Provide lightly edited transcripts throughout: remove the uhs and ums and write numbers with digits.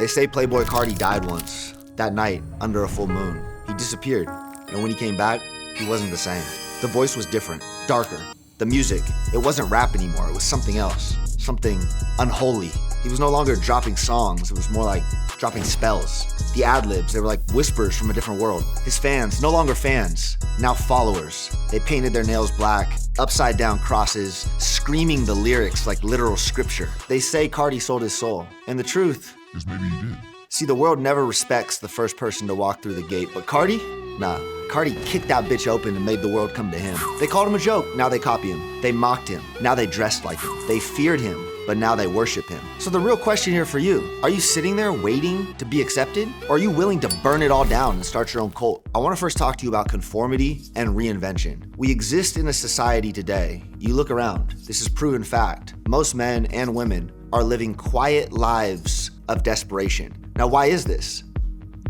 They say Playboi Carti died once, that night, under a full moon. He disappeared, and when he came back, he wasn't the same. The voice was different, darker. The music, it wasn't rap anymore, it was something else, something unholy. He was no longer dropping songs, it was more like dropping spells. The ad-libs, they were like whispers from a different world. His fans, no longer fans, now followers. They painted their nails black, upside down crosses, screaming the lyrics like literal scripture. They say Carti sold his soul, and the truth is maybe he did. See, the world never respects the first person to walk through the gate, but Carti? Nah. Carti kicked that bitch open and made the world come to him. They called him a joke, now they copy him. They mocked him, now they dressed like him. They feared him, but now they worship him. So the real question here for you, are you sitting there waiting to be accepted? Or are you willing to burn it all down and start your own cult? I wanna first talk to you about conformity and reinvention. We exist in a society today. You look around, this is proven fact. Most men and women are living quiet lives of desperation. Now, why is this?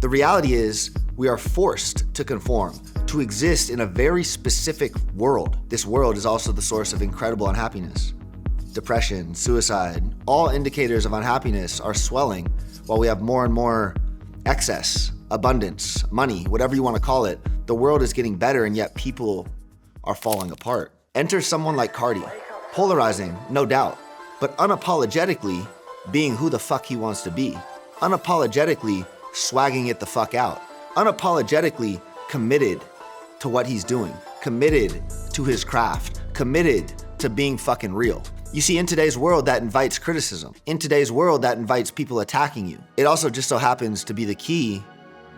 The reality is, we are forced to conform, to exist in a very specific world. This world is also the source of incredible unhappiness. Depression, suicide, all indicators of unhappiness are swelling while we have more and more excess, abundance, money, whatever you want to call it. The world is getting better and yet people are falling apart. Enter someone like Carti, polarizing, no doubt, but unapologetically being who the fuck he wants to be. Unapologetically swagging it the fuck out. Unapologetically committed to what he's doing, committed to his craft, committed to being fucking real. You see, in today's world, that invites criticism. In today's world, that invites people attacking you. It also just so happens to be the key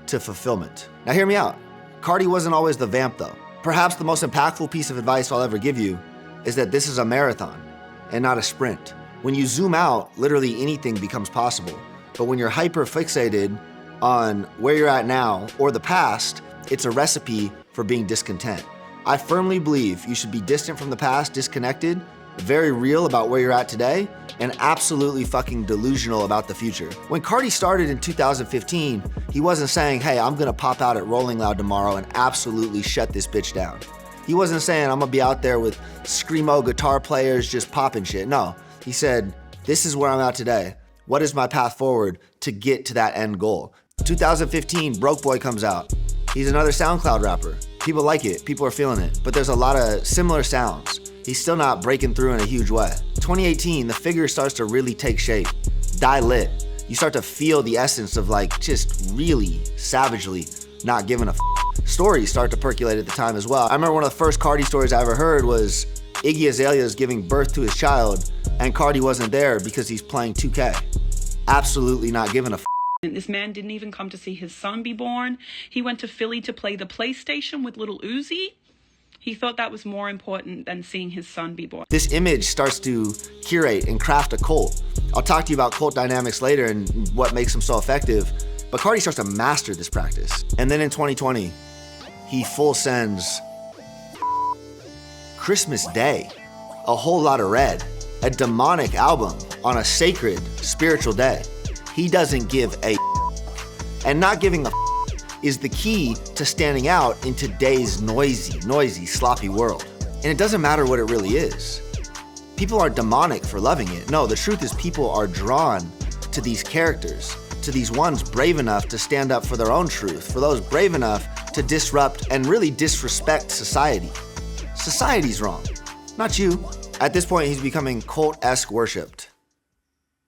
to fulfillment. Now hear me out. Carti wasn't always the vamp though. Perhaps the most impactful piece of advice I'll ever give you is that this is a marathon and not a sprint. When you zoom out, literally anything becomes possible. But when you're hyper fixated on where you're at now or the past, it's a recipe for being discontent. I firmly believe you should be distant from the past, disconnected, very real about where you're at today, and absolutely fucking delusional about the future. When Carti started in 2015, he wasn't saying, hey, I'm gonna pop out at Rolling Loud tomorrow and absolutely shut this bitch down. He wasn't saying, I'm gonna be out there with screamo guitar players just popping shit. No, he said, this is where I'm at today. What is my path forward to get to that end goal? 2015, Broke Boy comes out. He's another SoundCloud rapper. People like it, people are feeling it, but there's a lot of similar sounds. He's still not breaking through in a huge way. 2018, the figure starts to really take shape. Die Lit. You start to feel the essence of like just really savagely not giving a f. Stories start to percolate at the time as well. I remember one of the first Carti stories I ever heard was Iggy Azalea's giving birth to his child and Carti wasn't there because he's playing 2K. Absolutely not giving a f. This man didn't even come to see his son be born. He went to Philly to play the PlayStation with little Uzi. He thought that was more important than seeing his son be born. This image starts to curate and craft a cult. I'll talk to you about cult dynamics later and what makes them so effective, but Carti starts to master this practice. And then in 2020, he full sends Christmas Day, A Whole Lot of Red, a demonic album on a sacred spiritual day. He doesn't give a and not giving a is the key to standing out in today's noisy, sloppy world. And it doesn't matter what it really is. People are demonic for loving it. No, the truth is people are drawn to these characters, to these ones brave enough to stand up for their own truth, for those brave enough to disrupt and really disrespect society. Society's wrong, not you. At this point, he's becoming cult-esque worshipped.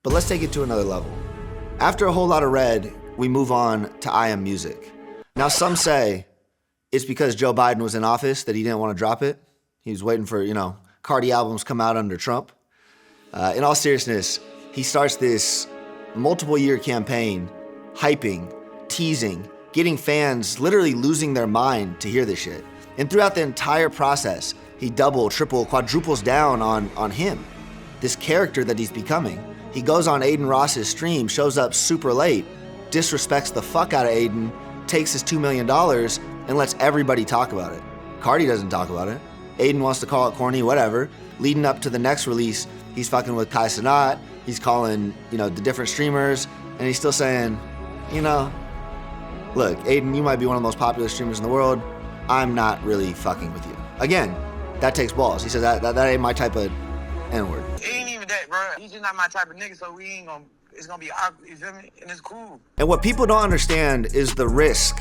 But let's take it to another level. After A Whole Lot of Red, we move on to I Am Music. Now, some say it's because Joe Biden was in office that he didn't want to drop it. He was waiting for, Carti albums come out under Trump. In all seriousness, he starts this multiple year campaign, hyping, teasing, getting fans literally losing their mind to hear this shit. And throughout the entire process, he double, triple, quadruples down on him, this character that he's becoming. He goes on Aiden Ross's stream, shows up super late, disrespects the fuck out of Aiden, takes his $2 million, and lets everybody talk about it. Carti doesn't talk about it. Aiden wants to call it corny, whatever. Leading up to the next release, he's fucking with Kai Cenat, he's calling, the different streamers, and he's still saying, look, Aiden, you might be one of the most popular streamers in the world. I'm not really fucking with you. Again, that takes balls. He says that ain't my type of N-word. He ain't even that, bro. He's just not my type of nigga, so we ain't gonna It's gonna be awkward, you feel me? And it's cool. And what people don't understand is the risk,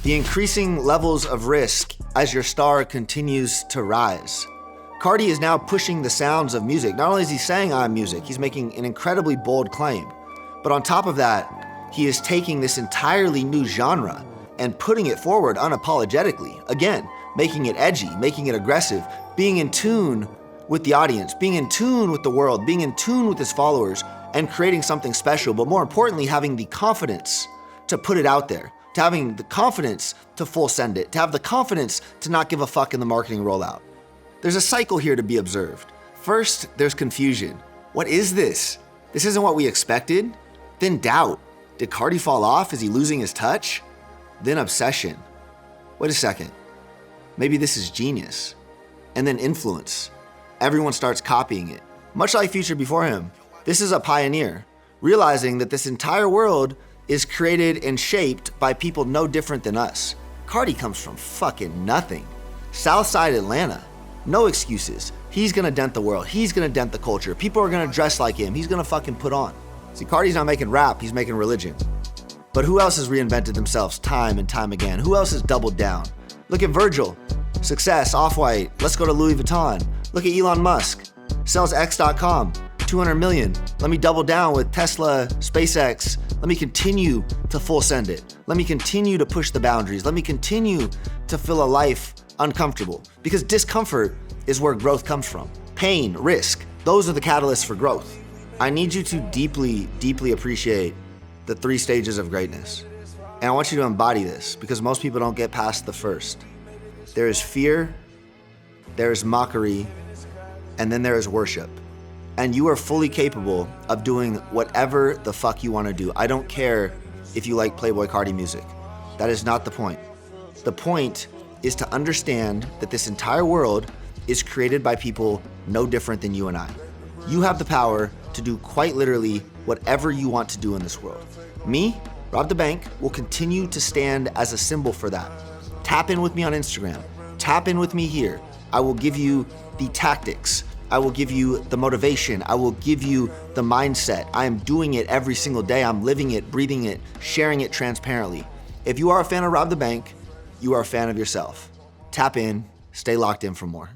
the increasing levels of risk as your star continues to rise. Carti is now pushing the sounds of music. Not only is he saying I'm music, he's making an incredibly bold claim. But on top of that, he is taking this entirely new genre and putting it forward unapologetically. Again, making it edgy, making it aggressive, being in tune with the audience, being in tune with the world, being in tune with his followers, and creating something special, but more importantly, having the confidence to put it out there, to having the confidence to full send it, to have the confidence to not give a fuck in the marketing rollout. There's a cycle here to be observed. First, there's confusion. What is this? This isn't what we expected. Then doubt. Did Carti fall off? Is he losing his touch? Then obsession. Wait a second. Maybe this is genius. And then influence. Everyone starts copying it. Much like Future before him, this is a pioneer, realizing that this entire world is created and shaped by people no different than us. Carti comes from fucking nothing. Southside Atlanta. No excuses. He's gonna dent the world. He's gonna dent the culture. People are gonna dress like him. He's gonna fucking put on. See, Carti's not making rap, he's making religion. But who else has reinvented themselves time and time again? Who else has doubled down? Look at Virgil. Success, Off-White. Let's go to Louis Vuitton. Look at Elon Musk. Sells X.com. 200 million. Let me double down with Tesla, SpaceX. Let me continue to full send it. Let me continue to push the boundaries. Let me continue to fill a life uncomfortable, because discomfort is where growth comes from. Pain, risk, those are the catalysts for growth. I need you to deeply, deeply appreciate the 3 stages of greatness. And I want you to embody this, because most people don't get past the first. There is fear, there is mockery, and then there is worship. And you are fully capable of doing whatever the fuck you want to do. I don't care if you like Playboi Carti music. That is not the point. The point is to understand that this entire world is created by people no different than you and I. You have the power to do quite literally whatever you want to do in this world. Me, Rob the Bank, will continue to stand as a symbol for that. Tap in with me on Instagram. Tap in with me here. I will give you the tactics. I will give you the motivation. I will give you the mindset. I am doing it every single day. I'm living it, breathing it, sharing it transparently. If you are a fan of Rob the Bank, you are a fan of yourself. Tap in, stay locked in for more.